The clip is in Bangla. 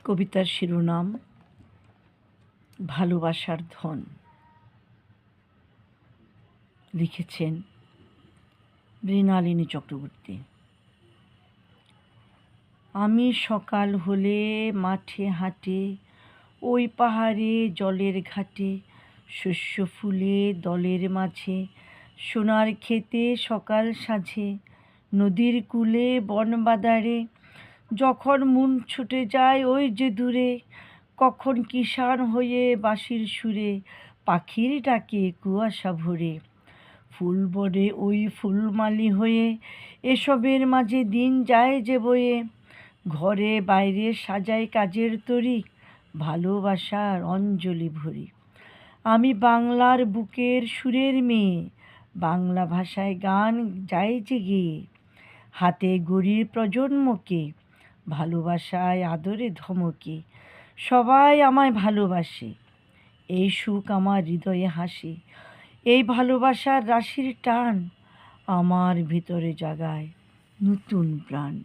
কবিতার শিরোনাম ভালোবাসার ধন। লিখেছেন মৃণালিনী চক্রবর্তী। আমি সকাল হলে মাঠে হাঁটে, ওই পাহাড়ে জলের ঘাটে, শস্য ফুলে দলের মাঝে, সোনার ক্ষেতে সকাল সাঝে, নদীর কূলে বনবাদারে, যখন মন ছুটে যায় ওই যে দূরে, কখন কিষাণ হয়ে বাঁশির সুরে পাখির ডাকে কুয়াশা ভরে, ফুল বনে ওই ফুলমালি হয়ে এসবের মাঝে দিন যায় যে বয়ে, ঘরে বাইরে সাজাই কাজের তরি, ভালোবাসার অঞ্জলি ভরি। আমি বাংলার বুকের সুরের মেয়ে, বাংলা ভাষায় গান যাই যে গেয়ে, হাতে গড়ির প্রজন্মকে, ভালোবাসায় আদরে ধমকে, সবাই আমায় ভালোবাসে, এই সুখ আমার হৃদয়ে হাসে, এই ভালোবাসার রাশির টান আমার ভিতরে জাগায় নতুন প্রাণ।